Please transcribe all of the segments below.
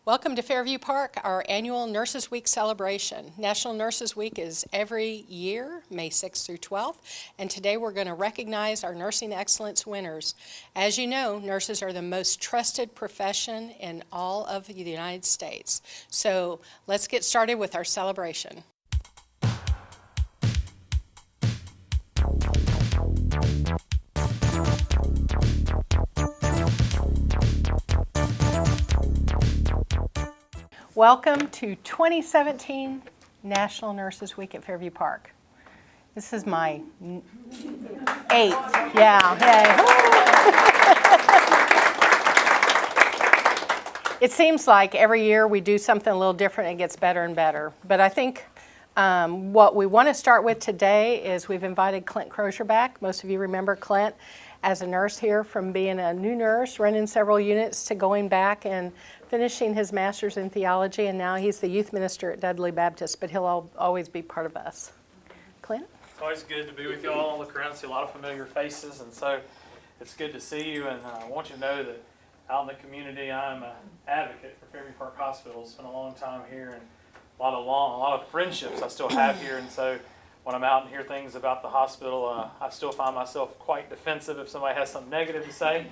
Welcome to Fairview Park, our annual Nurses Week celebration. National Nurses Week is every year, May 6th through 12th, and today we're going to recognize our Nursing Excellence winners. As you know, nurses are the most trusted profession in all of the United States. So let's get started with our celebration. Welcome to 2017 National Nurses Week at Fairview Park. This is my 8th. Yeah, yay. It seems like every year we do something a little different and it gets better and better. But I think what we want to start with today is we've invited Clint Crozier back. Most of you remember Clint as a nurse here, from being a new nurse, running several units, to going back and finishing his master's in theology, and now he's the youth minister at Dudley Baptist, but he'll always be part of us. Clint? It's always good to be with you all. Look around and see a lot of familiar faces, and so it's good to see you, and I want you to know that out in the community I'm an advocate for Fairview Park Hospital. Spent a long time here, and a lot of friendships I still have here, and so when I'm out and hear things about the hospital, I still find myself quite defensive if somebody has something negative to say.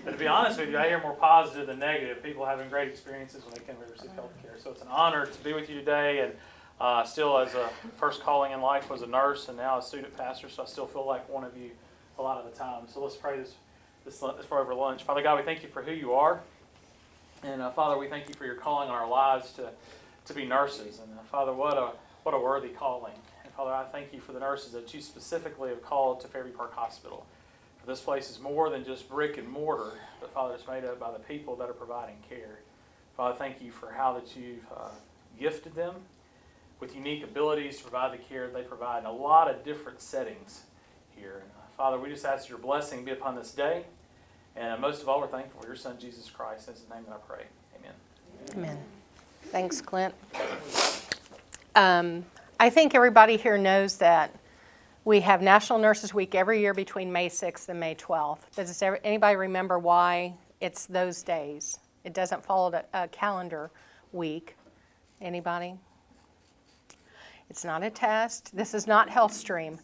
But to be honest with you, I hear more positive than negative. People having great experiences when they come here to receive health care. So it's an honor to be with you today. And still, as a first calling in life was a nurse, and now a student pastor, so I still feel like one of you a lot of the time. So let's pray this for over lunch. Father God, we thank you for who you are. And Father, we thank you for your calling on our lives to be nurses. And Father, what a worthy calling. Father, I thank you for the nurses that you specifically have called to Fairview Park Hospital. For this place is more than just brick and mortar, but Father, it's made up by the people that are providing care. Father, thank you for how that you've gifted them with unique abilities to provide the care they provide in a lot of different settings here. And, Father, we just ask your blessing be upon this day. And most of all, we're thankful for your Son, Jesus Christ. In his name that I pray. Amen. Amen. Thanks, Clint. I think everybody here knows that we have National Nurses Week every year between May 6th and May 12th. Does anybody remember why it's those days? It doesn't follow a calendar week. Anybody? It's not a test. This is not HealthStream.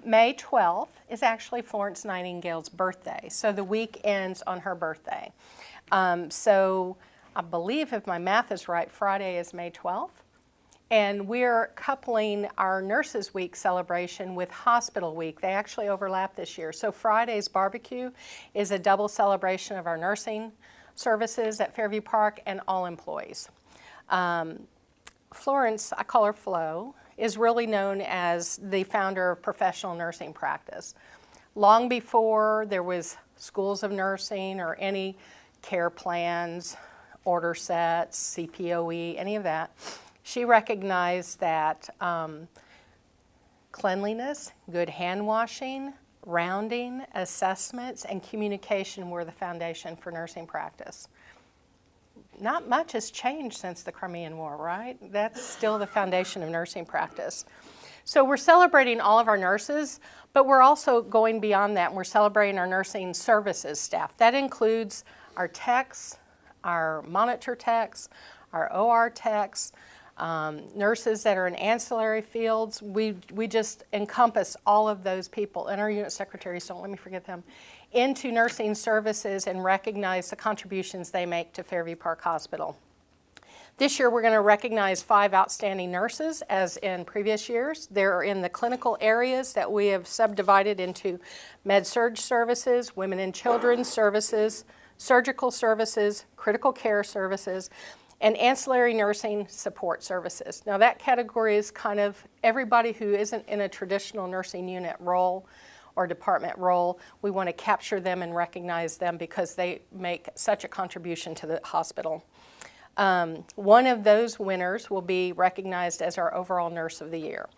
May 12th is actually Florence Nightingale's birthday, so the week ends on her birthday. So I believe, if my math is right, Friday is May 12th. And we're coupling our Nurses Week celebration with Hospital Week. They actually overlap this year. So Friday's barbecue is a double celebration of our nursing services at Fairview Park and all employees. Florence, I call her Flo, is really known as the founder of professional nursing practice. Long before there was schools of nursing or any care plans, order sets, CPOE, any of that, she recognized that cleanliness, good hand washing, rounding, assessments, and communication were the foundation for nursing practice. Not much has changed since the Crimean War, right? That's still the foundation of nursing practice. So we're celebrating all of our nurses, but we're also going beyond that, and we're celebrating our nursing services staff. That includes our techs, our monitor techs, our OR techs, nurses that are in ancillary fields. We just encompass all of those people, and our unit secretaries, don't let me forget them, into nursing services and recognize the contributions they make to Fairview Park Hospital. This year we're going to recognize 5 outstanding nurses, as in previous years. They're in the clinical areas that we have subdivided into med-surg services, women and children's services, surgical services, critical care services, and ancillary nursing support services. Now that category is kind of everybody who isn't in a traditional nursing unit role or department role. We want to capture them and recognize them because they make such a contribution to the hospital. One of those winners will be recognized as our overall Nurse of the Year.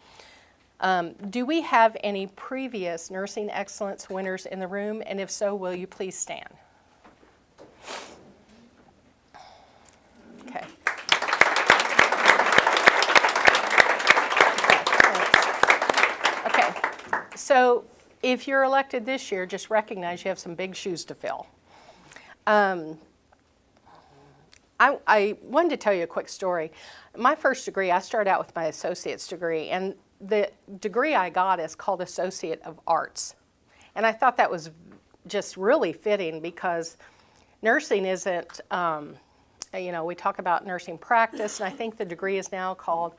Do we have any previous Nursing Excellence winners in the room? And if so, will you please stand? Okay. Okay, so if you're elected this year, just recognize you have some big shoes to fill. I wanted to tell you a quick story. My first degree, I started out with my associate's degree, and the degree I got is called Associate of Arts. And I thought that was just really fitting because nursing isn't, we talk about nursing practice, and I think the degree is now called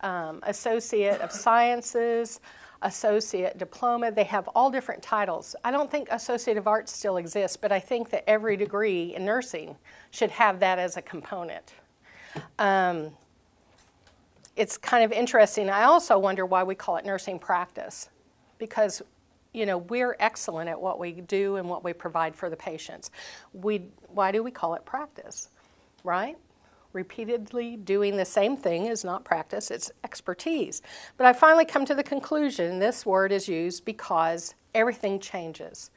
Associate of Sciences, Associate Diploma. They have all different titles. I don't think Associate of Arts still exists, but I think that every degree in nursing should have that as a component. It's kind of interesting. I also wonder why we call it nursing practice, because we're excellent at what we do and what we provide for the patients. Why do we call it practice, right? Repeatedly doing the same thing is not practice, it's expertise. But I finally come to the conclusion this word is used because everything changes.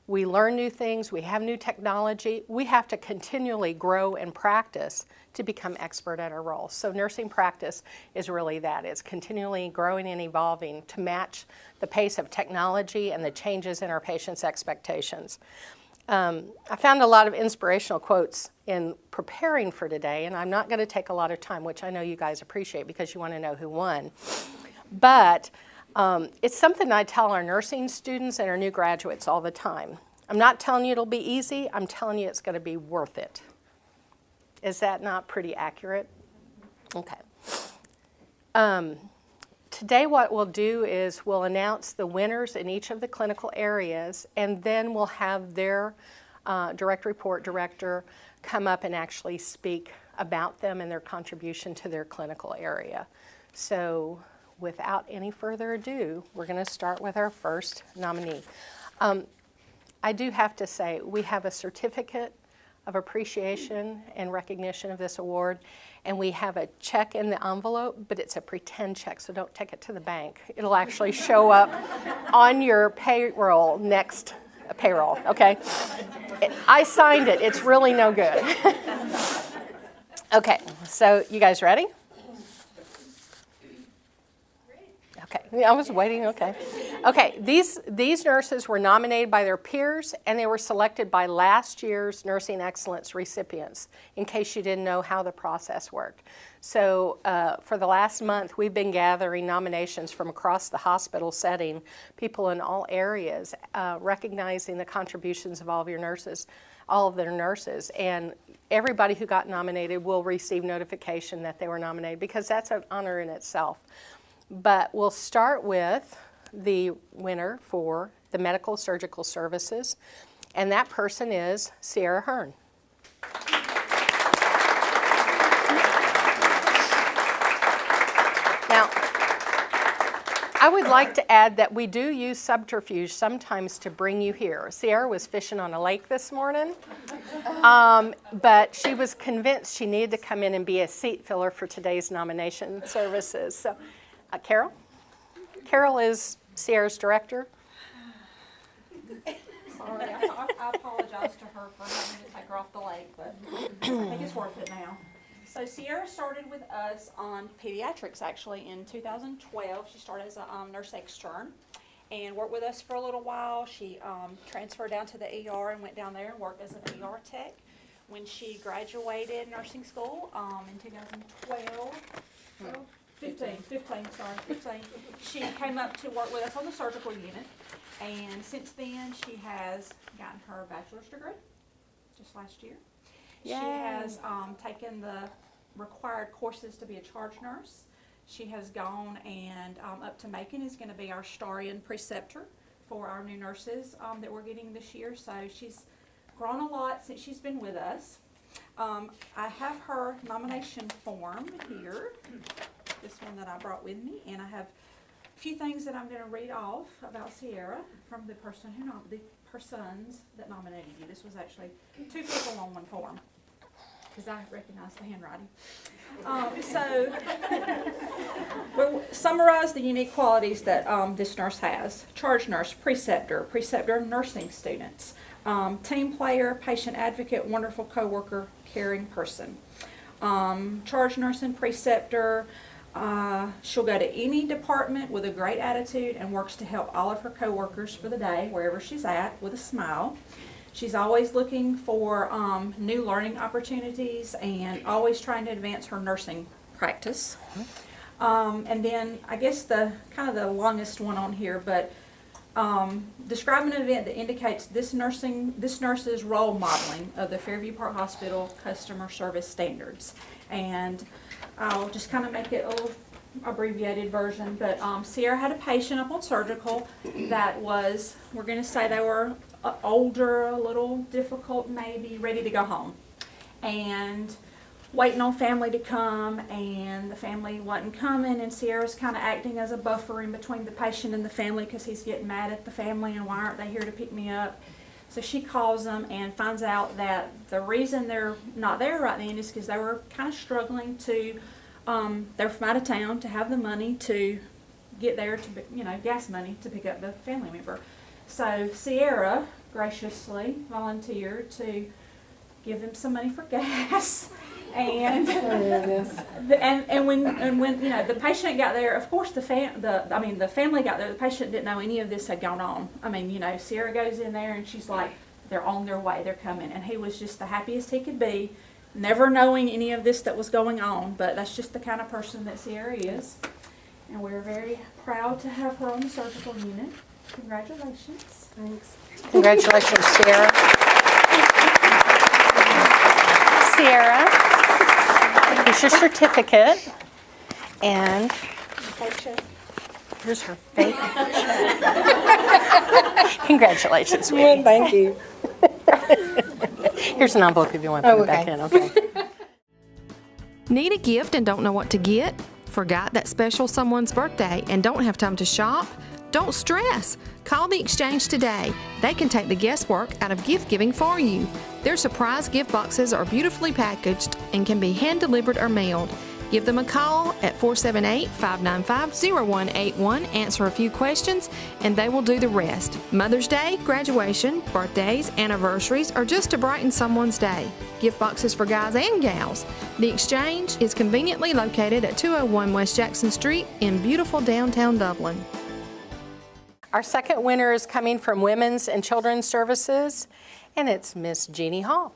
We learn new things, we have new technology, we have to continually grow and practice to become expert at our role. So nursing practice is really that. It's continually growing and evolving to match the pace of technology and the changes in our patients' expectations. I found a lot of inspirational quotes in preparing for today, and I'm not going to take a lot of time, which I know you guys appreciate because you want to know who won. But it's something I tell our nursing students and our new graduates all the time. I'm not telling you it'll be easy. I'm telling you it's going to be worth it. Is that not pretty accurate? Okay. Today what we'll do is we'll announce the winners in each of the clinical areas, and then we'll have their direct report director come up and actually speak about them and their contribution to their clinical area. So without any further ado, we're going to start with our first nominee. I do have to say, we have a certificate of appreciation and recognition of this award, and we have a check in the envelope, but it's a pretend check, so don't take it to the bank. It'll actually show up on your payroll next payroll, okay? I signed it. It's really no good. Okay, so you guys ready? Okay, I was waiting, okay. Okay, these nurses were nominated by their peers, and they were selected by last year's Nursing Excellence recipients, in case you didn't know how the process worked. So for the last month, we've been gathering nominations from across the hospital setting, people in all areas, recognizing the contributions of all of their nurses, and everybody who got nominated will receive notification that they were nominated, because that's an honor in itself. But we'll start with the winner for the medical surgical services, and that person is Sierra Hearn. Now, I would like to add that we do use subterfuge sometimes to bring you here. Sierra was fishing on a lake this morning, but she was convinced she needed to come in and be a seat filler for today's nomination services. So. Carol? Carol is Sierra's director. Sorry, I apologize to her for having to take her off the lake, but I think it's worth it now. So Sierra started with us on pediatrics actually in 2012. She started as a nurse extern and worked with us for a little while. She transferred down to the ER and went down there and worked as an ER tech. When she graduated nursing school in 2012, 15, she came up to work with us on the surgical unit, and since then she has gotten her bachelor's degree just last year. Yay. She has taken the required courses to be a charge nurse. She has gone and up to Macon is going to be our Starian preceptor for our new nurses that we're getting this year. So she's grown a lot since she's been with us. I have her nomination form here. This one that I brought with me, and I have a few things that I'm going to read off about Sierra from the persons that nominated you. This was actually two people on one form because I recognized the handwriting. So we'll summarize the unique qualities that this nurse has: charge nurse, preceptor nursing students, team player, patient advocate, wonderful coworker, caring person. Charge nurse and preceptor. She'll go to any department with a great attitude and works to help all of her coworkers for the day, wherever she's at, with a smile. She's always looking for new learning opportunities and always trying to advance her nursing practice. And then I guess the kind of the longest one on here, but describe an event that indicates this nurse's role modeling of the Fairview Park Hospital customer service standards. And I'll just kind of make it a little abbreviated version, but Sierra had a patient up on surgical that was, we're going to say they were older, a little difficult maybe, ready to go home. And waiting on family to come, and the family wasn't coming, and Sierra's kind of acting as a buffer in between the patient and the family because he's getting mad at the family and why aren't they here to pick me up. So she calls them and finds out that the reason they're not there right then is because they were kind of struggling to, they're from out of town to have the money to get there to, gas money to pick up the family member. So Sierra graciously volunteered to give them some money for gas. And when the patient got there, of course the family got there. The patient didn't know any of this had gone on. Sierra goes in there and she's like, they're on their way, they're coming, and he was just the happiest he could be, never knowing any of this that was going on. But that's just the kind of person that Sierra is, and we're very proud to have her on the surgical unit. Congratulations. Thanks. Congratulations, Sierra. Sierra, here's your certificate, and here's her fake check. Congratulations, sweetie. Well, thank you. Here's an envelope if you want to put it back okay. in, okay? Need a gift and don't know what to get? Forgot that special someone's birthday and don't have time to shop? Don't stress. Call the Exchange today. They can take the guesswork out of gift giving for you. Their surprise gift boxes are beautifully packaged and can be hand delivered or mailed. Give them a call at 478-595-0181, answer a few questions, and they will do the rest. Mother's Day, graduation, birthdays, anniversaries, or just to brighten someone's day. Gift boxes for guys and gals. The Exchange is conveniently located at 201 West Jackson Street in beautiful downtown Dublin. Our second winner is coming from Women's and Children's Services, and it's Miss Jeannie Hall.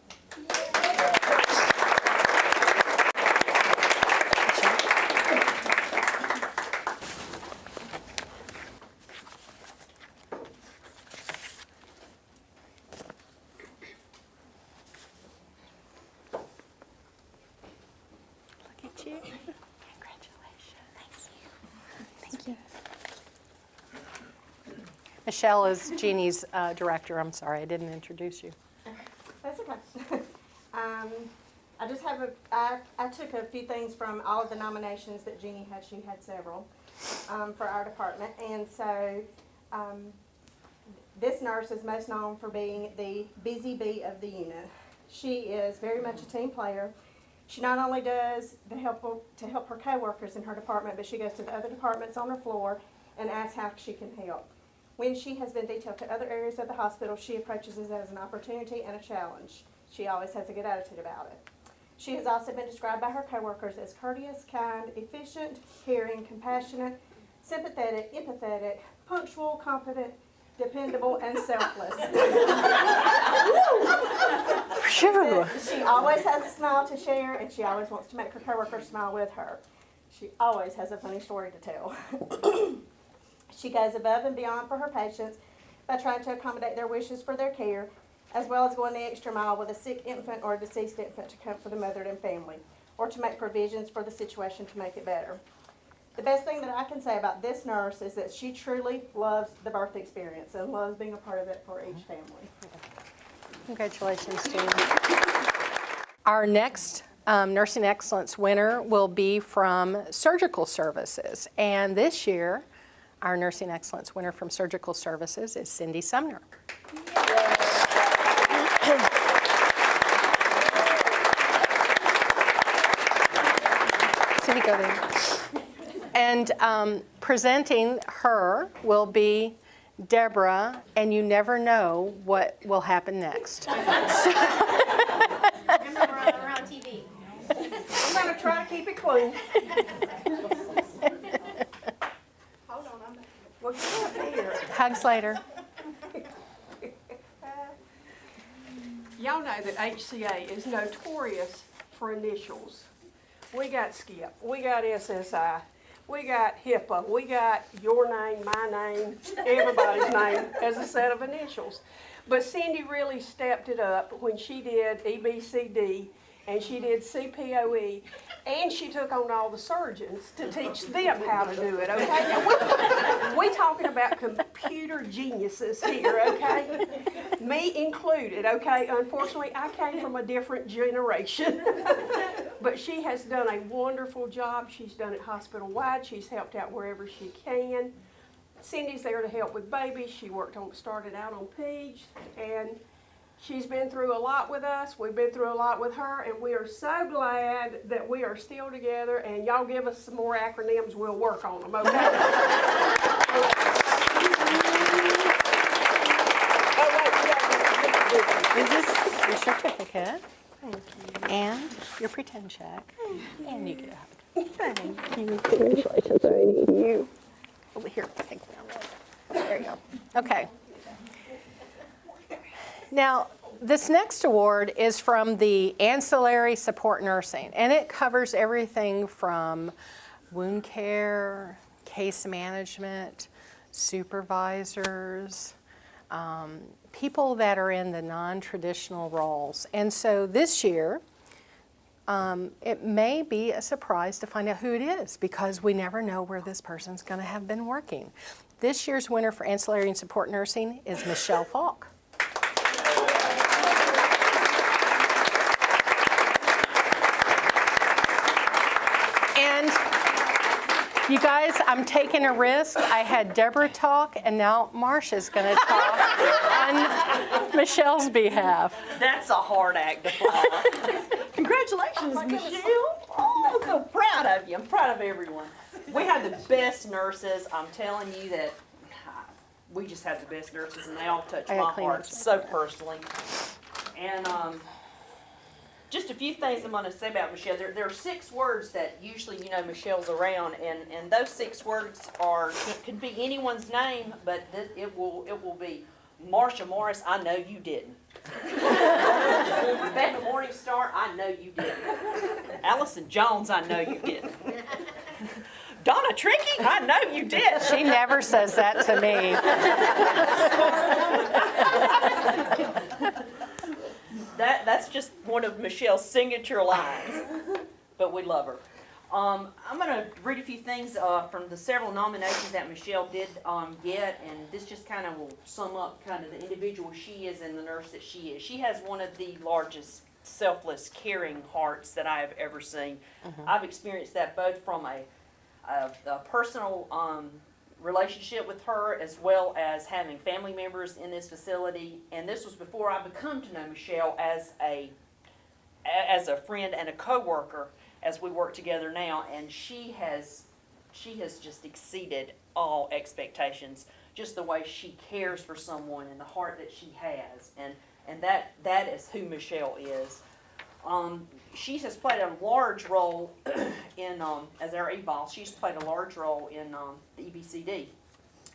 Look at you. Congratulations. Thank you. Michelle is Jeannie's director. I'm sorry, I didn't introduce you. That's okay. I took a few things from all of the nominations that Jeannie had. She had several for our department. And so this nurse is most known for being the busy bee of the unit. She is very much a team player. She not only does to help her coworkers in her department, but she goes to the other departments on her floor and asks how she can help. When she has been detailed to other areas of the hospital, she approaches it as an opportunity and a challenge. She always has a good attitude about it. She has also been described by her coworkers as courteous, kind, efficient, caring, compassionate, sympathetic, empathetic, punctual, competent, dependable, and selfless. Phew. She always has a smile to share, and she always wants to make her coworkers smile with her. She always has a funny story to tell. She goes above and beyond for her patients by trying to accommodate their wishes for their care, as well as going the extra mile with a sick infant or a deceased infant to comfort the mother and family, or to make provisions for the situation to make it better. The best thing that I can say about this nurse is that she truly loves the birth experience and loves being a part of it for each family. Congratulations, Jeannie. Our next Nursing Excellence winner will be from Surgical Services. And this year, our Nursing Excellence winner from Surgical Services is Cindy Sumner. Cindy, go there. And presenting her will be Deborah, and you never know what will happen next. Around TV. I'm going to try to keep it clean. Hold on, we'll get up here. Hugs later. know that HCA is notorious for initials. We got SKIP, we got SSI, we got HIPAA, we got your name, my name, everybody's name as a set of initials. But Cindy really stepped it up when she did EBCD and she did CPOE, and she took on all the surgeons to teach them how to do it, okay? Now, we talking about computer geniuses here, okay? Me included, okay? Unfortunately, I came from a different generation. But she has done a wonderful job. She's done it hospital-wide. She's helped out wherever she can. Cindy's there to help with babies. She started out on PEDS, and she's been through a lot with us. We've been through a lot with her, and we are so glad that we are still together. And y'all give us some more acronyms, we'll work on them, okay? Is this your certificate? Thank you. And your pretend check. And you get a hug. Thank you. Congratulations, I need you. Over here, take me on. There you go. Okay. Now, this next award is from the Ancillary Support Nursing, and it covers everything from wound care, case management, supervisors, people that are in the non-traditional roles. And so this year, it may be a surprise to find out who it is because we never know where this person's going to have been working. This year's winner for Ancillary and Support Nursing is Michelle Falk. And you guys, I'm taking a risk. I had Deborah talk, and now Marsha's going to talk on Michelle's behalf. That's a hard act to follow. Congratulations, Michelle. Oh, I'm so proud of you. I'm proud of everyone. We have the best nurses. I'm telling you that we just have the best nurses, and they all touch I my gotta clean heart this so personally. And just a few things I'm going to say about Michelle. There are 6 words that usually, Michelle's around, and those 6 words could be anyone's name, but it will be Marsha Morris. I know you didn't. Rebecca Morningstar. I know you didn't. Allison Jones. I know you didn't. Donna Trickey. I know you did. She never says that to me. That's just one of Michelle's signature lines, but we love her. I'm going to read a few things from the several nominations that Michelle did get, and this just kind of will sum up kind of the individual she is and the nurse that she is. She has one of the largest selfless, caring hearts that I have ever seen. I've experienced that both from a personal relationship with her, as well as having family members in this facility. And this was before I become to know Michelle as a friend and a coworker as we work together now. And she has just exceeded all expectations. Just the way she cares for someone and the heart that she has, and that is who Michelle is. She has played a large role in, as our e-boss, she's played a large role in the EBCD.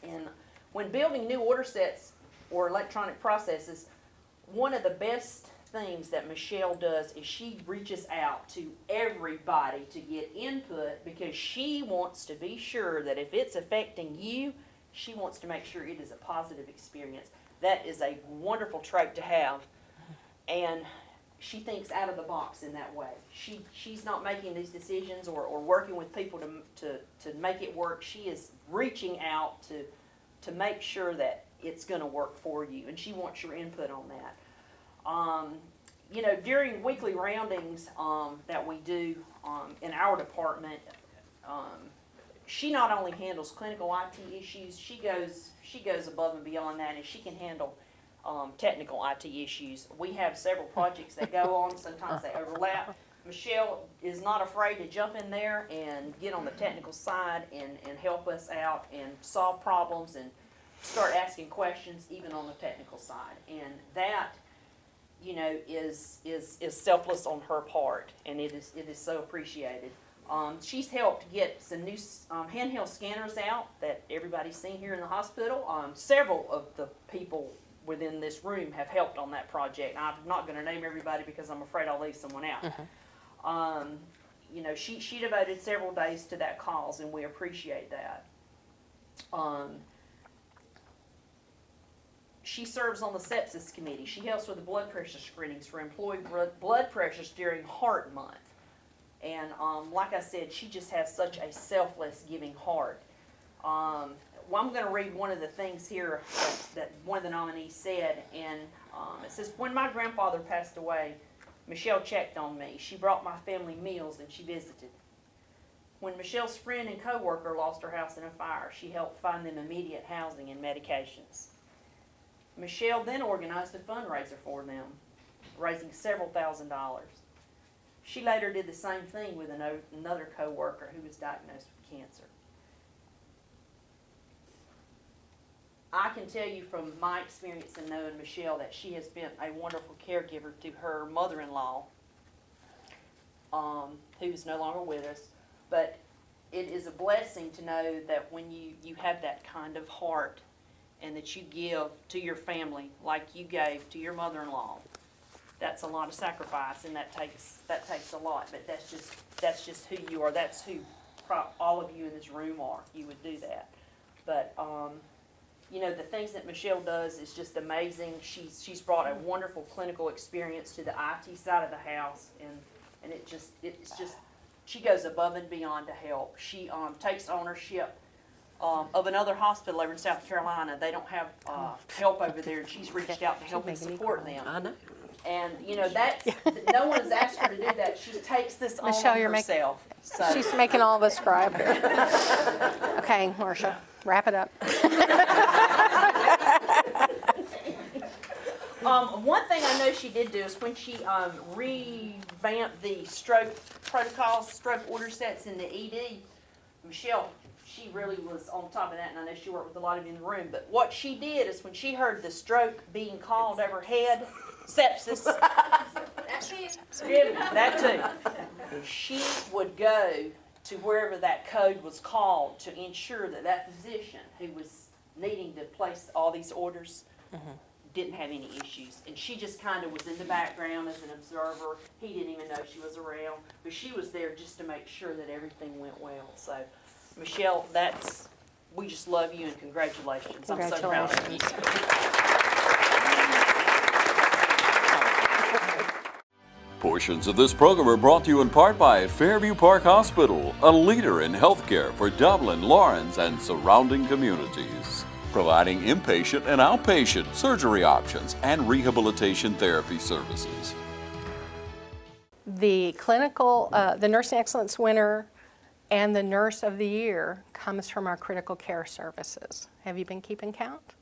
And when building new order sets or electronic processes, one of the best things that Michelle does is she reaches out to everybody to get input, because she wants to be sure that if it's affecting you, she wants to make sure it is a positive experience. That is a wonderful trait to have. And she thinks out of the box in that way. She's not making these decisions or working with people to make it work. She is reaching out to make sure that it's going to work for you, and she wants your input on that. During weekly roundings that we do in our department, she not only handles clinical IT issues, she goes above and beyond that, and she can handle technical IT issues. We have several projects that go on. Sometimes they overlap. Michelle is not afraid to jump in there and get on the technical side and help us out and solve problems and start asking questions even on the technical side. And that, is selfless on her part, and it is so appreciated. She's helped get some new handheld scanners out that everybody's seen here in the hospital. Several of the people within this room have helped on that project. I'm not gonna name everybody because I'm afraid I'll leave someone out. You know, she devoted several days to that cause, and we appreciate that. She serves on the sepsis committee. She helps with the blood pressure screenings for employee blood pressures during Heart Month. And like I said, she just has such a selfless, giving heart. Well, I'm going to read one of the things here that one of the nominees said, and it says, "When my grandfather passed away, Michelle checked on me. She brought my family meals and she visited. When Michelle's friend and coworker lost her house in a fire, she helped find them immediate housing and medications. Michelle then organized a fundraiser for them, raising several $1,000s. She later did the same thing with another coworker who was diagnosed with cancer. I can tell you from my experience in knowing Michelle that she has been a wonderful caregiver to her mother-in-law, who's no longer with us. But it is a blessing to know that when you have that kind of heart and that you give to your family like you gave to your mother-in-law, that's a lot of sacrifice, and that takes a lot. But that's just who you are. That's who all of you in this room are. You would do that. But you know, the things that Michelle does is just amazing. She's brought a wonderful clinical experience to the IT side of the house, and it's just she goes above and beyond to help. She takes ownership of another hospital over in South Carolina. They don't have help over there, and she's reached out to help and support them. I know. And you know that no one has asked her to do that. She takes this on Michelle, you're herself. So She's making all of us cry up here. Okay, Marcia, wrap it up. One thing I know she did do is when she revamped the stroke protocols, stroke order sets in the ED, Michelle, she really was on top of that, and I know she worked with a lot of you in the room. But what she did is when she heard the stroke being called overhead, sepsis, that too, she would go to wherever that code was called to ensure that that physician who was needing to place all these orders didn't have any issues. And she just kind of was in the background as an observer. He didn't even know she was around, but she was there just to make sure that everything went well. So, Michelle, we just love you and congratulations. I'm so proud of you. Portions of this program are brought to you in part by Fairview Park Hospital, a leader in healthcare for Dublin, Lawrence, and surrounding communities, providing inpatient and outpatient surgery options and rehabilitation therapy services. The the Nursing Excellence winner and the Nurse of the Year comes from our critical care services. Have you been keeping count?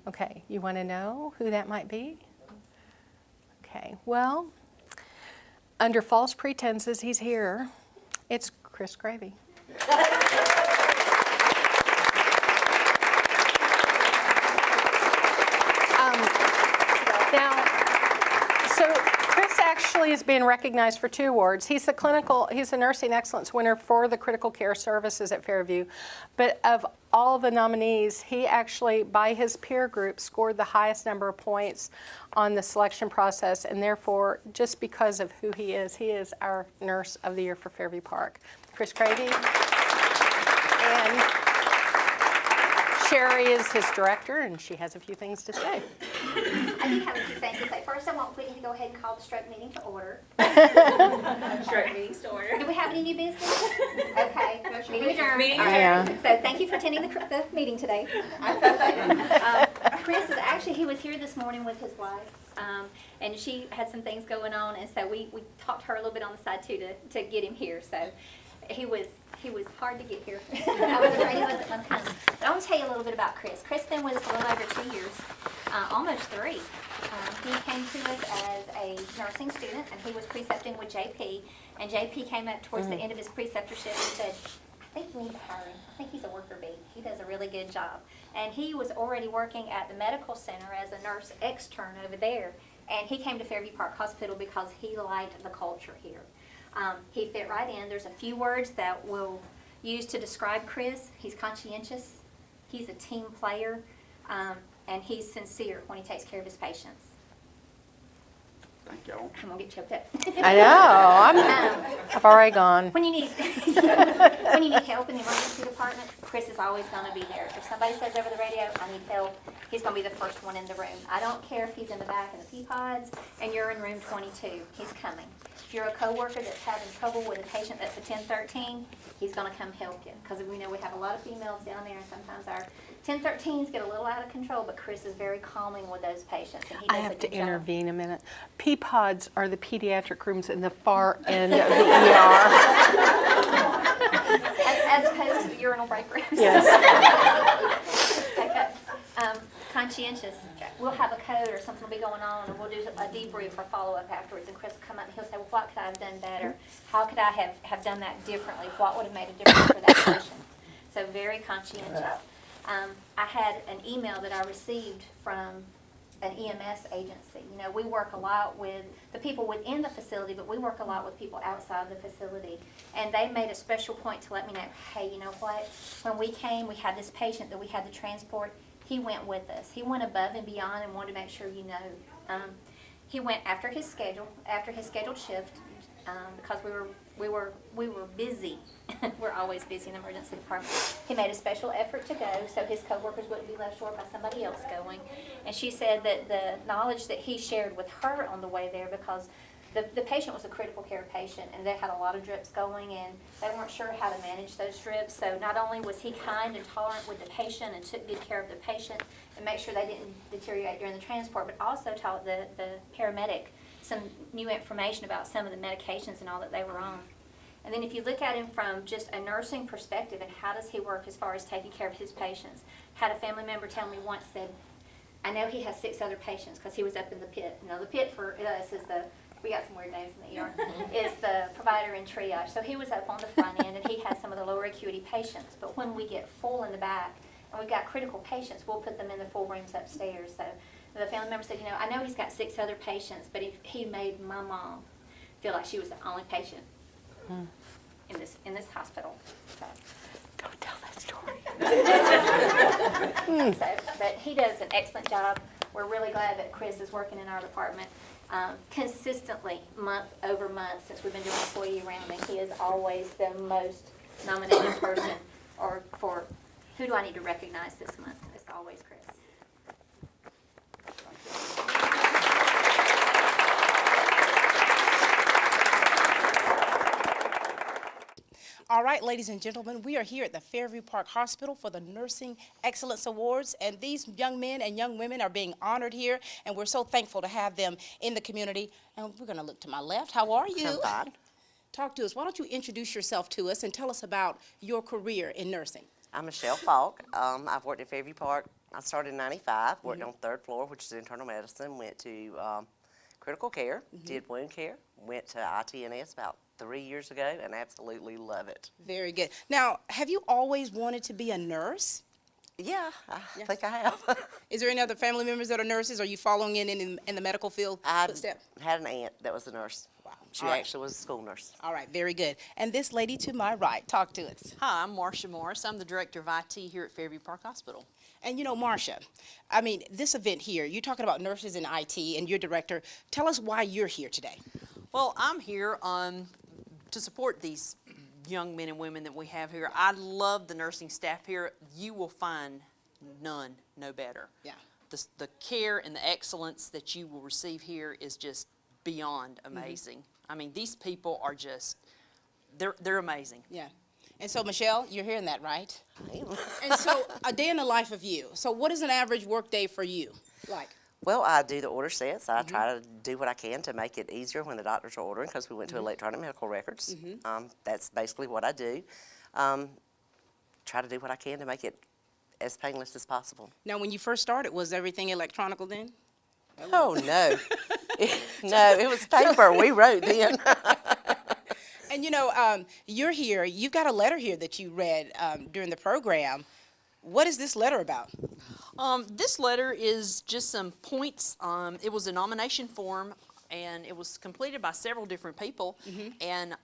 Okay, you want to know who that might be? Okay, well, under false pretenses, he's here. It's Chris Gravy. Now, so Chris actually is being recognized for 2 awards. He's the Nursing Excellence winner for the critical care services at Fairview. But of all the nominees, he actually, by his peer group, scored the highest number of points on the selection process, and therefore, just because of who he is our Nurse of the Year for Fairview Park. Chris Cravey. And Sherry is his director, and she has a few things to say. I do have a few things to say. First, I want Whitney to go ahead and call the stroke meeting to order. Stroke meetings to order. Do we have any new business? Okay. Meeting adjourned. Meeting All right. Yeah. So thank you for attending the meeting today. Chris is actually, he was here this morning with his wife, and she had some things going on, and so we talked to her a little bit on the side too to get him here. So he was hard to get here. I was afraid he wasn't on time. But I want to tell you a little bit about Chris. Chris been with us a little over 2 years, almost 3. He came to us as a nursing student, and he was precepting with JP. And JP came up towards the end of his preceptorship and said, I think we need to hire him. I think he's a worker bee. He does a really good job. And he was already working at the medical center as a nurse extern over there. And he came to Fairview Park Hospital because he liked the culture here. He fit right in. There's a few words that we'll use to describe Chris. He's conscientious. He's a team player. and he's sincere when he takes care of his patients. Thank y'all. I'm gonna get choked up. I know, I've already gone. When you need when you need help in the emergency department, Chris is always gonna be there. If somebody says over the radio, "I need help," he's gonna be the first one in the room. I don't care if he's in the back in the pea pods and you're in room 22. He's coming. If you're a coworker that's having trouble with a patient that's a 1013, he's gonna come help you. Because we know we have a lot of females down there, and sometimes our 1013s get a little out of control. But Chris is very calming with those patients, and he does I a have to good job. intervene a minute. Pea pods are the pediatric rooms in the far end of the ER. As opposed to the urinal break rooms. Yes. Okay. Conscientious. We'll have a code or something will be going on, and we'll do a debrief or follow-up afterwards, and Chris will come up and he'll say, well, what could I have done better? How could I have done that differently? What would have made a difference for that patient? So very conscientious. I had an email that I received from an EMS agency. You know, we work a lot with the people within the facility, but we work a lot with people outside the facility. And they made a special point to let me know, hey, you know what? When we came, we had this patient that we had to transport. He went with us. He went above and beyond and wanted to make sure you know. He went after his scheduled shift, because we were busy. We're always busy in the emergency department. He made a special effort to go so his coworkers wouldn't be left short by somebody else going. And she said that the knowledge that he shared with her on the way there, because the patient was a critical care patient, and they had a lot of drips going, and they weren't sure how to manage those drips. So not only was he kind and tolerant with the patient and took good care of the patient and make sure they didn't deteriorate during the transport, but also taught the paramedic some new information about some of the medications and all that they were on. And then if you look at him from just a nursing perspective and how does he work as far as taking care of his patients, had a family member tell me once, said, I know he has 6 other patients because he was up in the pit. Now the pit for us is we got some weird names in the ER, is the provider in triage. So he was up on the front end and he has some of the lower acuity patients. But when we get full in the back and we've got critical patients, we'll put them in the full rooms upstairs. So the family member said, you know, I know he's got 6 other patients, but he made my mom feel like she was the only patient in this hospital. So. Don't tell that story. But he does an excellent job. We're really glad that Chris is working in our department consistently, month over month, since we've been doing employee rounding. He is always the most nominated person, or for who do I need to recognize this month? It's always Chris. All right, ladies and gentlemen, we are here at the Fairview Park Hospital for the Nursing Excellence Awards, and these young men and young women are being honored here, and we're so thankful to have them in the community. And we're going to look to my left. How are you? I'm fine. Talk to us. Why don't you introduce yourself to us and tell us about your career in nursing? I'm Michelle Falk. I've worked at Fairview Park. I started in '95, worked on 3rd floor, which is internal medicine, went to critical care, did wound care, went to ITNS about 3 years ago, and absolutely love it. Very good. Now, have you always wanted to be a nurse? Yeah, I think I have. Is there any other family members that are nurses? Are you following in the medical field I footsteps? had an aunt that was a nurse. Wow. She All right. actually was a school nurse. All right, very good. And this lady to my right, talk to us. Hi, I'm Marcia Morris. I'm the Director of IT here at Fairview Park Hospital. And you know, Marcia, I mean, this event here, you're talking about nurses in IT and your director. Tell us why you're here today. Well, I'm here to support these young men and women that we have here. I love the nursing staff here. You will find none no better. Yeah. The care and the excellence that you will receive here is just beyond amazing. I mean, these people are just, they're amazing. Yeah. And so, Michelle, you're hearing that, right? I am. And so, a day in the life of you. So, what is an average work day for you like? Well, I do the order sets. I try to do what I can to make it easier when the doctors are ordering, because we went to electronic medical records. That's basically what I do. Try to do what I can to make it as painless as possible. Now, when you first started, was everything electronic then? Oh, no. No, it was paper. We wrote then. And you know, you're here. You've got a letter here that you read during the program. What is this letter about? This letter is just some points. It was a nomination form, and it was completed by several different people. And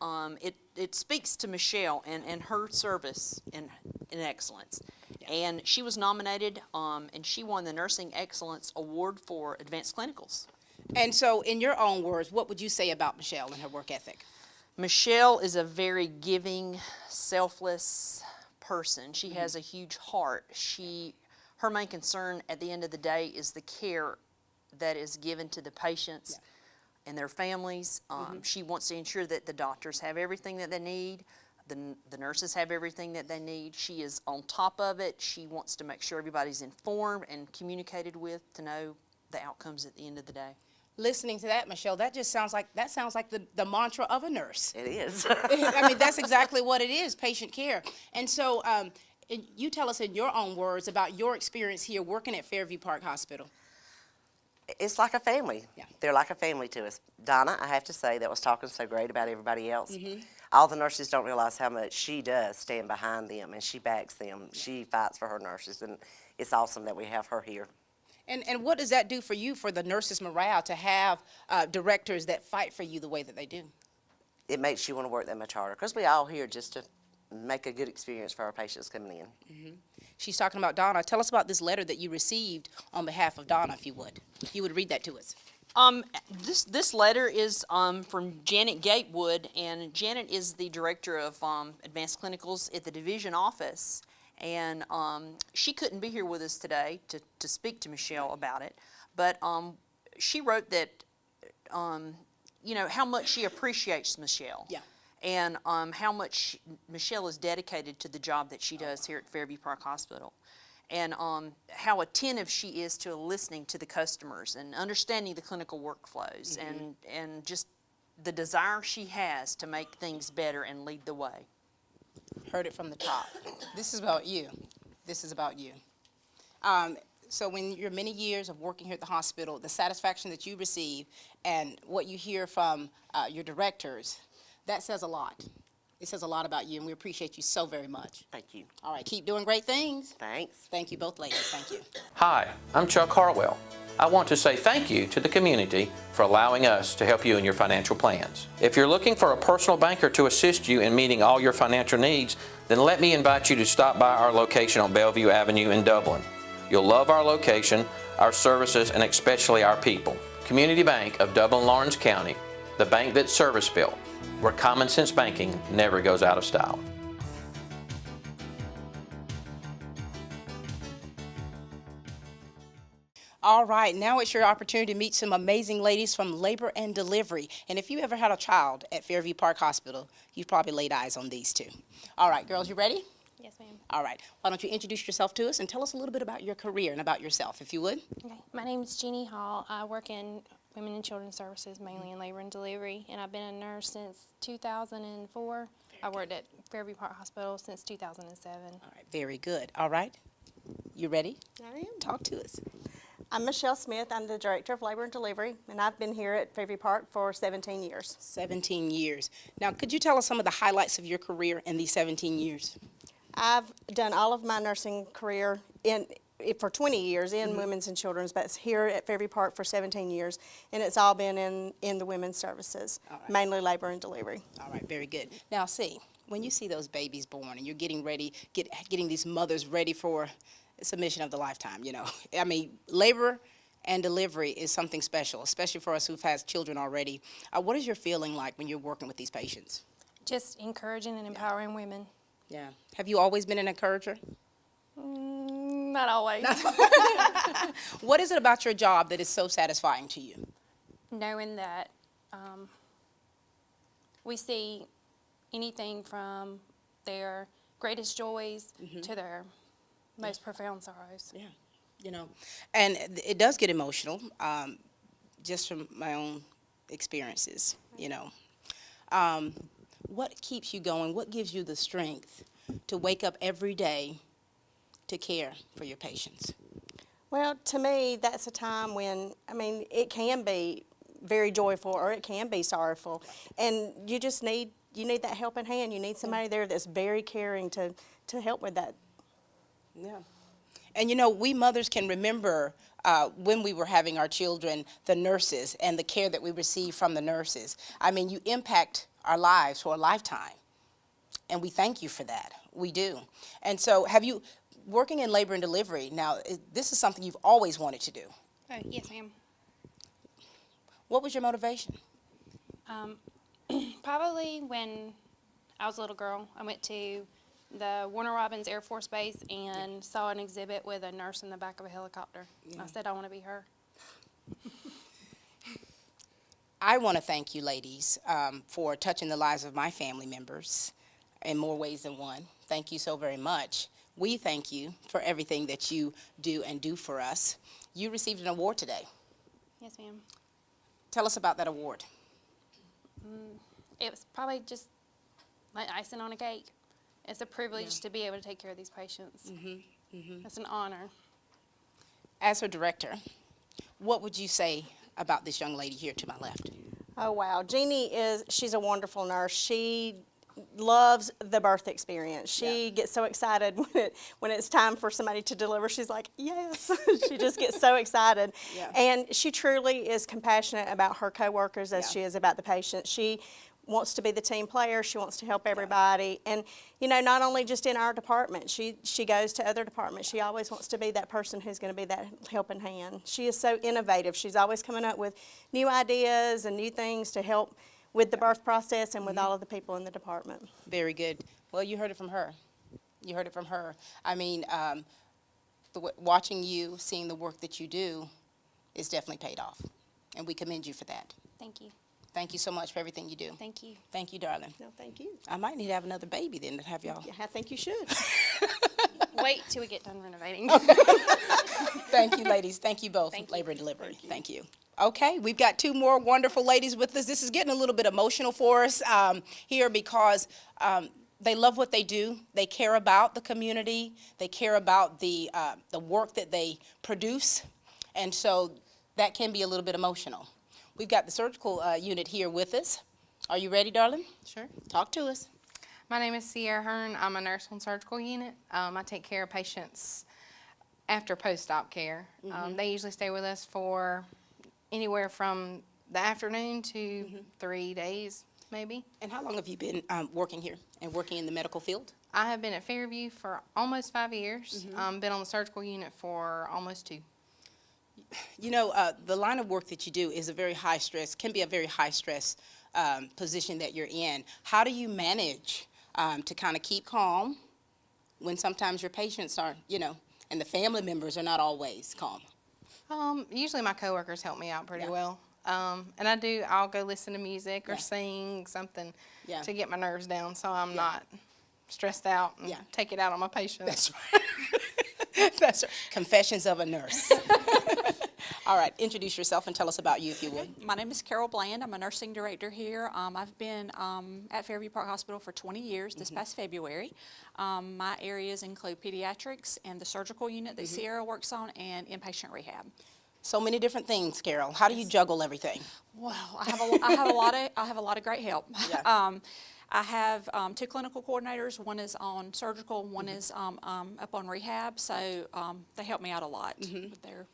it speaks to Michelle and her service and in excellence. And she was nominated, and she won the Nursing Excellence Award for Advanced Clinicals. And so, in your own words, what would you say about Michelle and her work ethic? Michelle is a very giving, selfless person. She has a huge heart. Her main concern at the end of the day is the care that is given to the patients and their families. She wants to ensure that the doctors have everything that they need, the nurses have everything that they need. She is on top of it. She wants to make sure everybody's informed and communicated with to know the outcomes at the end of the day. Listening to that, Michelle, that sounds like the mantra of a nurse. It is. I mean, that's exactly what it is, patient care. And so, you tell us in your own words about your experience here working at Fairview Park Hospital. It's like a family. Yeah. They're like a family to us. Donna, I have to say, that was talking so great about everybody else. All the nurses don't realize how much she does stand behind them, and she backs them. She fights for her nurses, and it's awesome that we have her here. And what does that do for you, for the nurses' morale, to have directors that fight for you the way that they do? It makes you want to work that much harder, because we all here just to make a good experience for our patients coming in. She's talking about Donna. Tell us about this letter that you received on behalf of Donna, if you would. If you would read that to us. This letter is from Janet Gatewood, and Janet is the director of Advanced Clinicals at the division office. And she couldn't be here with us today to speak to Michelle about it, but she wrote that, you know, how much she appreciates Michelle. Yeah. And how much Michelle is dedicated to the job that she does here at Fairview Park Hospital. And how attentive she is to listening to the customers and understanding the clinical workflows, and just the desire she has to make things better and lead the way. Heard it from the top. This is about you. This is about you. So when your many years of working here at the hospital, the satisfaction that you receive and what you hear from your directors, that says a lot. It says a lot about you, and we appreciate you so very much. Thank you. All right, keep doing great things. Thanks. Thank you both ladies. Thank you. Hi, I'm Chuck Harwell. I want to say thank you to the community for allowing us to help you in your financial plans. If you're looking for a personal banker to assist you in meeting all your financial needs, then let me invite you to stop by our location on Bellevue Avenue in Dublin. You'll love our location, our services, and especially our people. Community Bank of Dublin-Lawrence County, the bank that's service-built, where common sense banking never goes out of style. All right, now it's your opportunity to meet some amazing ladies from labor and delivery. And if you ever had a child at Fairview Park Hospital, you've probably laid eyes on these two. All right, girls, you ready? Yes, ma'am. All right, why don't you introduce yourself to us and tell us a little bit about your career and about yourself, if you would. Okay. My name is Jeannie Hall. I work in Women and Children's Services, mainly in labor and delivery, and I've been a nurse since 2004. I worked at Fairview Park Hospital since 2007. All right, very good. All right, you ready? I am. Talk to us. I'm Michelle Smith. I'm the Director of Labor and Delivery, and I've been here at Fairview Park for 17 years. 17 years. Now, could you tell us some of the highlights of your career in these 17 years? I've done all of my nursing career for 20 years in women's and children's, but it's here at Fairview Park for 17 years, and it's all been in the women's services, mainly labor and delivery. All right, very good. Now, see, when you see those babies born and you're getting ready, getting these mothers ready for it's a mission of the lifetime, you know. I mean, labor and delivery is something special, especially for us who've had children already. What is your feeling like when you're working with these patients? Just encouraging and empowering women. Yeah. Have you always been an encourager? Not always. What is it about your job that is so satisfying to you? Knowing that we see anything from their greatest joys to their most profound sorrows. Yeah, you know, and it does get emotional, just from my own experiences, you know. What keeps you going? What gives you the strength to wake up every day to care for your patients? Well, to me, that's a time when, I mean, it can be very joyful or it can be sorrowful, and you just need that helping hand. You need somebody there that's very caring to help with that. Yeah. And you know, we mothers can remember when we were having our children, the nurses and the care that we received from the nurses. I mean, you impact our lives for a lifetime, and we thank you for that. We do. And so have you, working in labor and delivery, now, this is something you've always wanted to do. Oh, yes, ma'am. What was your motivation? Probably when I was a little girl, I went to the Warner Robins Air Force Base and saw an exhibit with a nurse in the back of a helicopter. I said, I want to be her. I want to thank you, ladies, for touching the lives of my family members in more ways than one. Thank you so very much. We thank you for everything that you do and do for us. You received an award today. Yes, ma'am. Tell us about that award. It was probably just like icing on a cake. It's a privilege to be able to take care of these patients. It's an honor. As her director, what would you say about this young lady here to my left? Oh, wow. Jeannie she's a wonderful nurse. She loves the birth experience. She gets so excited when it's time for somebody to deliver. She's like, yes. She just gets so excited. And she truly is compassionate about her coworkers as she is about the patient. She wants to be the team player. She wants to help everybody. And, you know, not only just in our department, she goes to other departments. She always wants to be that person who's going to be that helping hand. She is so innovative. She's always coming up with new ideas and new things to help with the birth process and with all of the people in the department. Very good. Well, you heard it from her. You heard it from her. I mean, watching you, seeing the work that you do is definitely paid off. And we commend you for that. Thank you. Thank you so much for everything you do. Thank you. Thank you, darling. No, thank you. I might need to have another baby then to have y'all. Yeah, I think you should. Wait till we get done renovating. Thank you, ladies. Thank you both. Thank you. Labor and Delivery. Thank you. Okay, we've got two more wonderful ladies with us. This is getting a little bit emotional for us here because they love what they do. They care about the community. They care about the work that they produce. And so that can be a little bit emotional. We've got the surgical unit here with us. Are you ready, darling? Sure. Talk to us. My name is Sierra Hearn. I'm a nurse on surgical unit. I take care of patients after post-op care. They usually stay with us for anywhere from the afternoon to 3 days, maybe. And how long have you been working here and working in the medical field? I have been at Fairview for almost 5 years. Been on the surgical unit for almost 2. You know, the line of work that you do is a very high stress, can be a very high stress position that you're in. How do you manage to kind of keep calm when sometimes your patients aren't, you know, and the family members are not always calm? Usually my coworkers help me out pretty well. And I'll go listen to music or sing something to get my nerves down so I'm not stressed out and take it out on my patients. That's right. That's right. Confessions of a nurse. All right, introduce yourself and tell us about you, if you would. My name is Carol Bland. I'm a nursing director here. I've been at Fairview Park Hospital for 20 years this past February. My areas include pediatrics and the surgical unit that Sierra works on and inpatient rehab. So many different things, Carol. How do you juggle everything? Well, I have a lot of great help. I have 2 clinical coordinators. One is on surgical, one is up on rehab. So they help me out a lot with their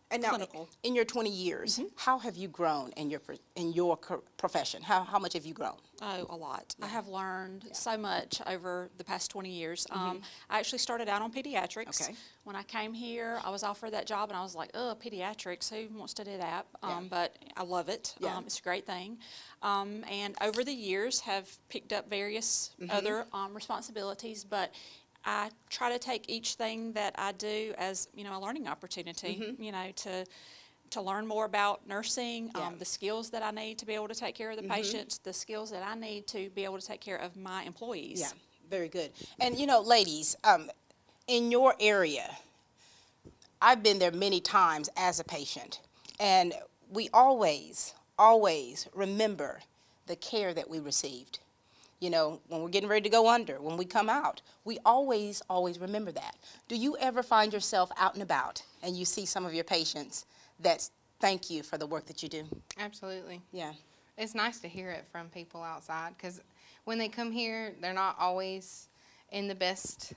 clinical. In your 20 years, how have you grown in your profession? How much have you grown? Oh, a lot. I have learned so much over the past 20 years. I actually started out on pediatrics. Okay. When I came here, I was offered that job, and I was like, oh, pediatrics, who wants to do that? But I love it. It's a great thing. And over the years, have picked up various other responsibilities, but I try to take each thing that I do as, you know, a learning opportunity, you know, to learn more about nursing, the skills that I need to be able to take care of the patients, the skills that I need to be able to take care of my employees. Yeah, very good. And, you know, ladies, in your area, I've been there many times as a patient, and we always remember the care that we received. You know, when we're getting ready to go under, when we come out, we always remember that. Do you ever find yourself out and about and you see some of your patients that thank you for the work that you do? Absolutely. Yeah. It's nice to hear it from people outside because when they come here, they're not always in the best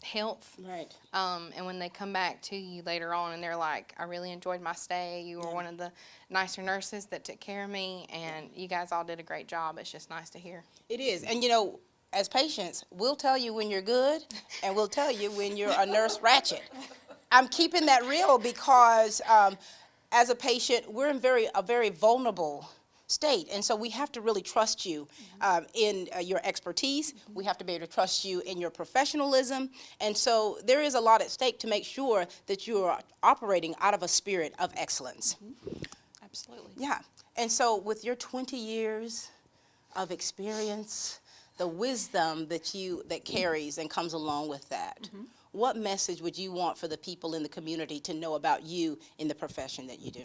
health. Right. And when they come back to you later on and they're like, I really enjoyed my stay. You were one of the nicer nurses that took care of me, and you guys all did a great job. It's just nice to hear. It is. And, you know, as patients, we'll tell you when you're good, and we'll tell you when you're a nurse ratchet. I'm keeping that real because as a patient, we're in a very vulnerable state, and so we have to really trust you in your expertise. We have to be able to trust you in your professionalism, and so there is a lot at stake to make sure that you are operating out of a spirit of excellence. Absolutely. Yeah, and so with your 20 years of experience, the wisdom that carries and comes along with that, what message would you want for the people in the community to know about you in the profession that you do?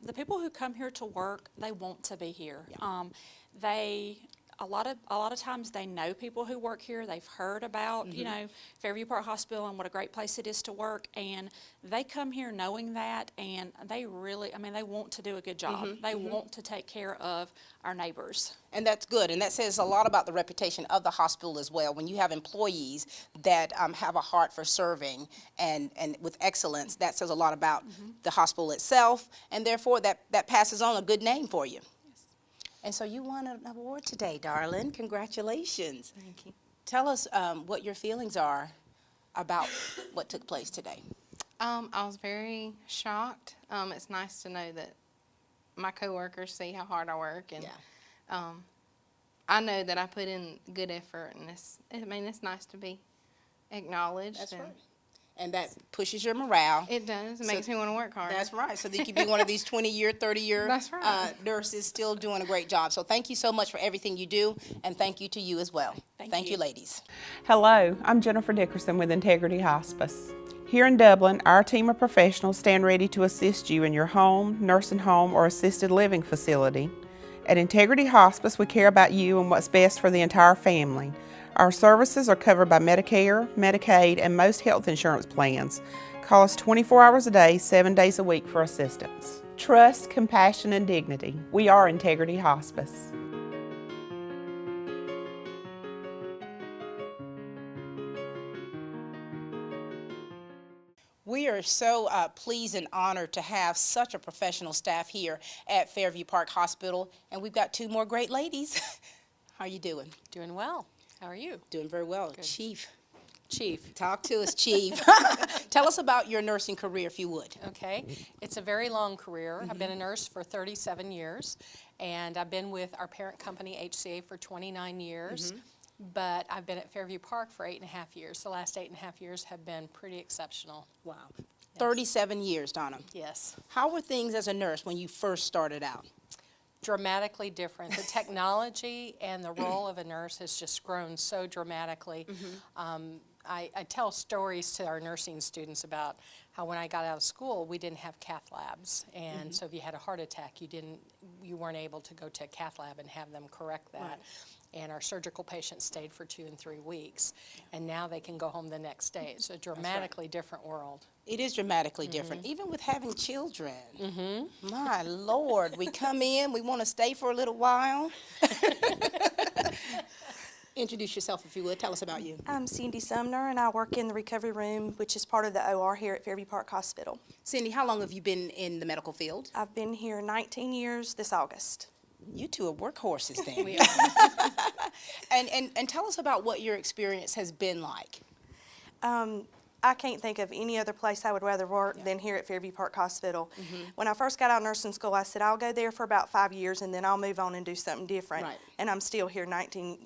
The people who come here to work, they want to be here. Yeah. A lot of times they know people who work here. They've heard about, you know, Fairview Park Hospital and what a great place it is to work, and they come here knowing that, and they really, I mean, they want to do a good job. They want to take care of our neighbors. And that's good, and that says a lot about the reputation of the hospital as well. When you have employees that have a heart for serving and with excellence, that says a lot about the hospital itself, and therefore that passes on a good name for you. And so you won an award today, darling. Congratulations. Thank you. Tell us what your feelings are about what took place today. I was very shocked. It's nice to know that my coworkers see how hard I work, and I know that I put in good effort, and it's nice to be acknowledged. That's right. And that pushes your morale. It does. It makes me want to work harder. That's right. So that you can be one of these 20-year, 30-year That's right. Nurses still doing a great job. So thank you so much for everything you do, and thank you to you as well. Thank you, ladies. Hello, I'm Jennifer Dickerson with Integrity Hospice. Here in Dublin, our team of professionals stand ready to assist you in your home, nursing home, or assisted living facility. At Integrity Hospice, we care about you and what's best for the entire family. Our services are covered by Medicare, Medicaid, and most health insurance plans. Call us 24 hours a day, 7 days a week for assistance. Trust, compassion, and dignity. We are Integrity Hospice. We are so pleased and honored to have such a professional staff here at Fairview Park Hospital, and we've got two more great ladies. How are you doing? Doing well. How are you? Doing very well. Good. Chief. Chief. Talk to us, Chief. Tell us about your nursing career, if you would. Okay. It's a very long career. I've been a nurse for 37 years, and I've been with our parent company, HCA, for 29 years. But I've been at Fairview Park for 8.5 years. The last 8.5 years have been pretty exceptional. Wow. 37 years, Donna. Yes. How were things as a nurse when you first started out? Dramatically different. The technology and the role of a nurse has just grown so dramatically. I tell stories to our nursing students about how when I got out of school, we didn't have cath labs, and so if you had a heart attack, you weren't able to go to a cath lab and have them correct that. Right. And our surgical patients stayed for 2 and 3 weeks, and now they can go home the next day. It's a dramatically different world. It is dramatically different, even with having children. My Lord, we come in, we want to stay for a little while. Introduce yourself, if you would. Tell us about you. I'm Cindy Sumner, and I work in the recovery room, which is part of the OR here at Fairview Park Hospital. Cindy, how long have you been in the medical field? I've been here 19 years this August. You two are workhorses then. We are. And tell us about what your experience has been like. I can't think of any other place I would rather work than here at Fairview Park Hospital. When I first got out of nursing school, I said, I'll go there for about 5 years and then I'll move on and do something different. Right. And I'm still here 19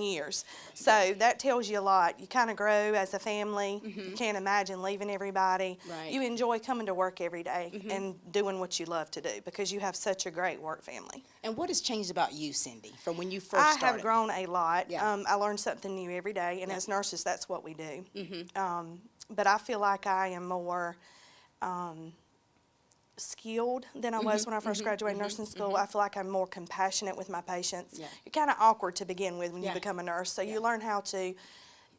years. So that tells you a lot. You kind of grow as a family. You can't imagine leaving everybody. Right. You enjoy coming to work every day and doing what you love to do because you have such a great work family. And what has changed about you, Cindy, from when you first started? I have grown a lot. Yeah. I learn something new every day, and as nurses, that's what we do. But I feel like I am more skilled than I was when I first graduated nursing school. I feel like I'm more compassionate with my patients. Yeah. You're kind of awkward to begin with when you Yeah. become a nurse, so you learn how to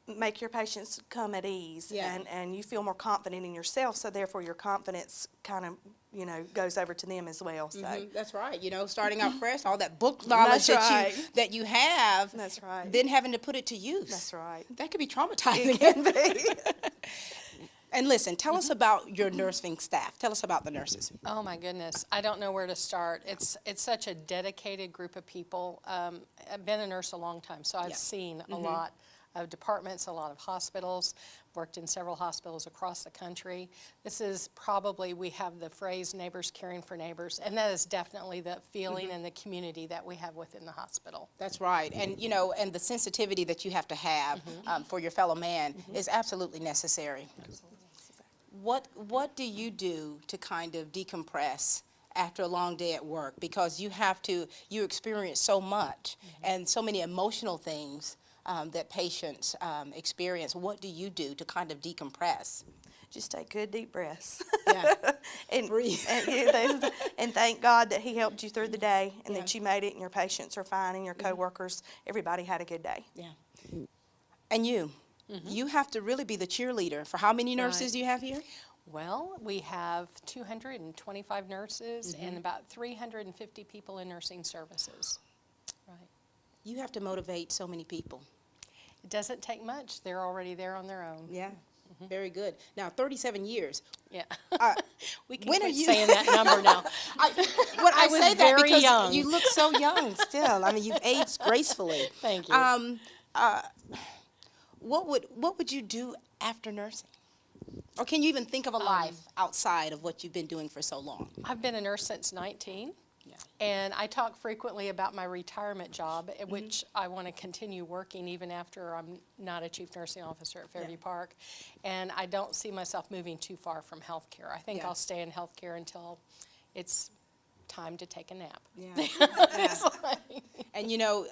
make your patients come at ease, Yeah. and you feel more confident in yourself, so therefore your confidence kind of, goes over to them as well. So. That's right. Starting out fresh, all that book knowledge that you have, That's right. then having to put it to use. That's right. That could be traumatizing. It can be. And listen, tell us about your nursing staff. Tell us about the nurses. Oh my goodness, I don't know where to start. It's such a dedicated group of people. I've been a nurse a long time, so I've seen a lot of departments, a lot of hospitals, worked in several hospitals across the country. This is probably, we have the phrase neighbors caring for neighbors, and that is definitely the feeling and the community that we have within the hospital. That's right. And, you know, and the sensitivity that you have to have for your fellow man is absolutely necessary. What do you do to kind of decompress after a long day at work? Because you experience so much and so many emotional things that patients experience. What do you do to kind of decompress? Just take good deep breaths. Yeah. and breathe. And thank God that He helped you through the day and that you made it and your patients are fine and your coworkers, everybody had a good day. Yeah. And you have to really be the cheerleader for how many nurses do you have here? Well, we have 225 nurses and about 350 people in nursing services. Right. You have to motivate so many people. It doesn't take much. They're already there on their own. Yeah. Very good. Now, 37 years. Yeah. We can when quit are you saying that number now. I was say that very because young. you look so young still. I mean, you've aged gracefully. Thank you. What would you do after nursing? Or can you even think of a life outside of what you've been doing for so long? I've been a nurse since 19. And I talk frequently about my retirement job, which I want to continue working even after I'm not a chief nursing officer at Fairview Park. And I don't see myself moving too far from healthcare. I think I'll stay in healthcare until it's time to take a nap. Yeah. And you know,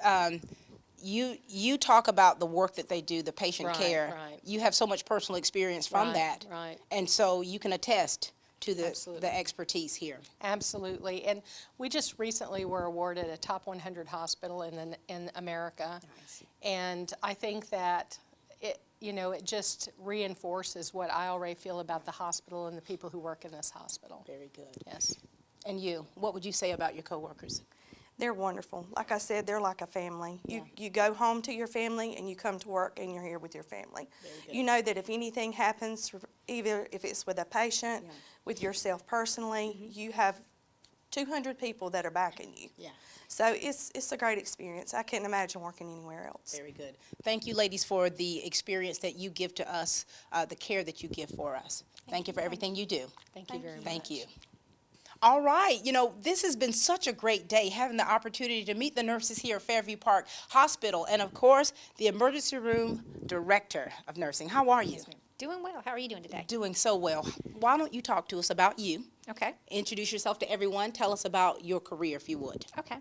you talk about the work that they do, the patient care. Right. You have so much personal experience from that. Right. And so you can attest to the expertise here. Absolutely. And we just recently were awarded a top 100 hospital in America. Nice. And I think that it just reinforces what I already feel about the hospital and the people who work in this hospital. Very good. Yes. And you, what would you say about your coworkers? They're wonderful. Like I said, they're like a family. You go home to your family and you come to work and you're here with your family. You know that if anything happens, either if it's with a patient, with yourself personally, you have 200 people that are backing you. Yeah. So it's a great experience. I can't imagine working anywhere else. Very good. Thank you, ladies, for the experience that you give to us, the care that you give for us. Thank you for everything you do. Thank you very much. Thank you. All right, you know, this has been such a great day, having the opportunity to meet the nurses here at Fairview Park Hospital, and of course, the emergency room director of nursing. How are you? Doing well. How are you doing today? Doing so well. Why don't you talk to us about you? Okay. Introduce yourself to everyone. Tell us about your career, if you would. Okay.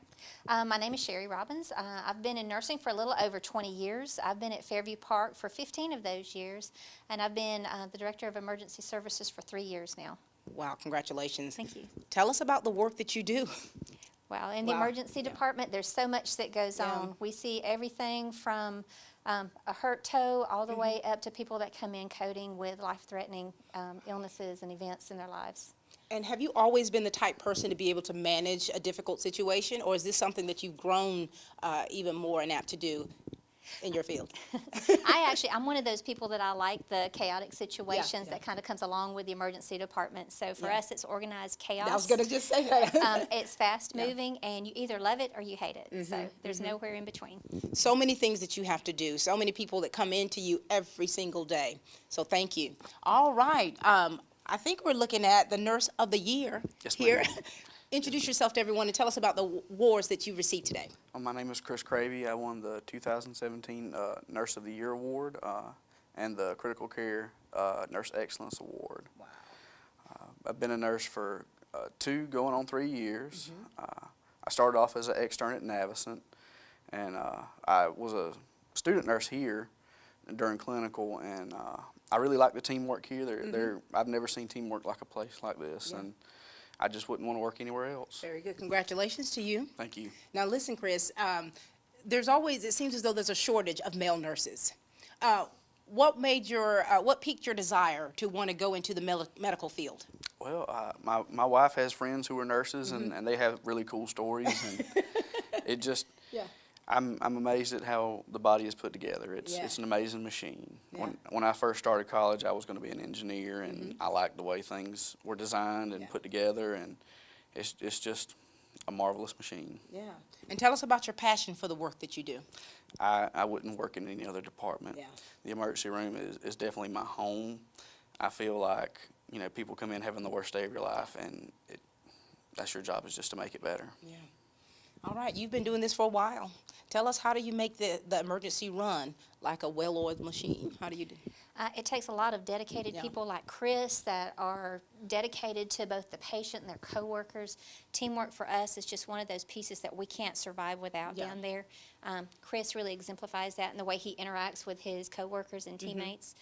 My name is Sherry Robbins. I've been in nursing for a little over 20 years. I've been at Fairview Park for 15 of those years, and I've been the director of emergency services for 3 years now. Wow, congratulations. Thank you. Tell us about the work that you do. Well, in the emergency department, there's so much that goes on. We see everything from a hurt toe all the way up to people that come in coding with life-threatening illnesses and events in their lives. And have you always been the type person to be able to manage a difficult situation, or is this something that you've grown even more and apt to do in your field? I'm one of those people that I like the chaotic situations that kind of comes along with the emergency department. So for us, it's organized chaos. I was going to just say that. It's fast moving, and you either love it or you hate it. So there's nowhere in between. So many things that you have to do, so many people that come into you every single day. So thank you. All right. I think we're looking at the Nurse of the Year here. Introduce yourself to everyone and tell us about the awards that you received today. My name is Chris Cravey. I won the 2017 Nurse of the Year Award and the Critical Care Nurse Excellence Award. Wow. I've been a nurse for 2 going on 3 years. I started off as an extern at Navicent, and I was a student nurse here during clinical, and I really like the teamwork here. I've never seen teamwork like a place like this, and I just wouldn't want to work anywhere else. Very good. Congratulations to you. Thank you. Now listen, Chris, it seems as though there's a shortage of male nurses. What piqued your desire to want to go into the medical field? Well, my wife has friends who are nurses, and they have really cool stories, and it just, I'm amazed at how the body is put together. It's an amazing machine. When I first started college, I was going to be an engineer, and I liked the way things were designed and put together, and it's just a marvelous machine. Yeah. And tell us about your passion for the work that you do. I wouldn't work in any other department. Yeah. The emergency room is definitely my home. I feel like, you know, people come in having the worst day of your life, and that's your job, is just to make it better. Yeah. All right, you've been doing this for a while. Tell us, how do you make the emergency run like a well-oiled machine? How do you do? It takes a lot of dedicated people like Chris that are dedicated to both the patient and their coworkers. Teamwork for us is just one of those pieces that we can't survive without down there. Chris really exemplifies that in the way he interacts with his coworkers and teammates.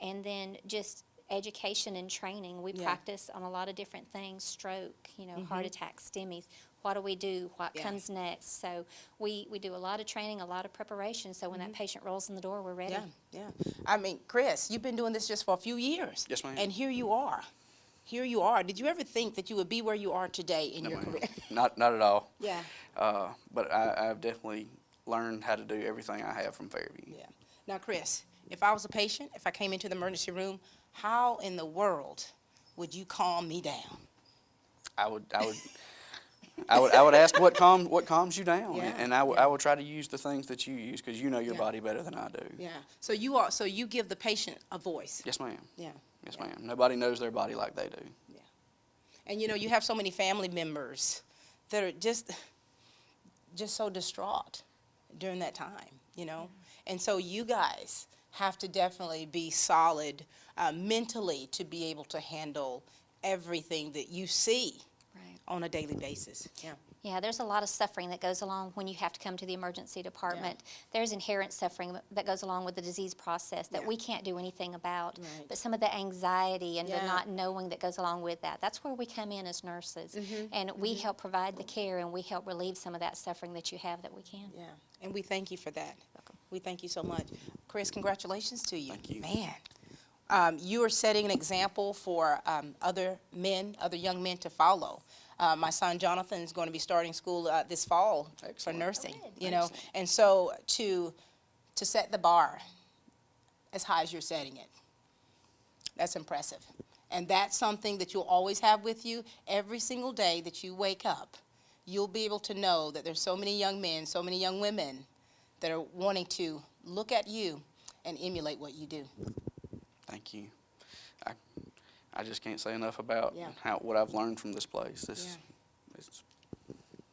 And then just education and training. We practice on a lot of different things: stroke, heart attack, STEMIs. What do we do? What comes next? So we do a lot of training, a lot of preparation, so when that patient rolls in the door, we're ready. Yeah. I mean, Chris, you've been doing this just for a few years. Yes, ma'am. And here you are. Here you are. Did you ever think that you would be where you are today in your career? Not at all. Yeah. But I've definitely learned how to do everything I have from Fairview. Yeah. Now, Chris, if I was a patient, if I came into the emergency room, how in the world would you calm me down? I would ask what calms you down, and I would try to use the things that you use, because you know your body better than I do. Yeah. So you give the patient a voice. Yes, ma'am. Yeah. Yes, ma'am. Nobody knows their body like they do. Yeah. And you have so many family members that are just so distraught during that time, And so you guys have to definitely be solid mentally to be able to handle everything that you see on a daily basis. Yeah. Yeah, there's a lot of suffering that goes along when you have to come to the emergency department. There's inherent suffering that goes along with the disease process that we can't do anything about. But some of the anxiety and the not knowing that goes along with that, that's where we come in as nurses. And we help provide the care, and we help relieve some of that suffering that you have that we can. Yeah, and we thank you for that. We thank you so much. Chris, congratulations to you. Thank you. Man, you are setting an example for other young men to follow. My son Jonathan is going to be starting school this fall for nursing, and so to set the bar as high as you're setting it, that's impressive. And that's something that you'll always have with you every single day that you wake up. You'll be able to know that there's so many young men, so many young women that are wanting to look at you and emulate what you do. Thank you. I just can't say enough about what I've learned from this place.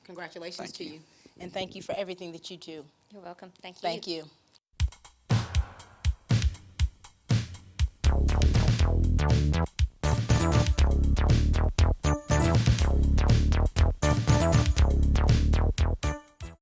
Congratulations to you. And thank you for everything that you do. You're welcome. Thank you. Thank you.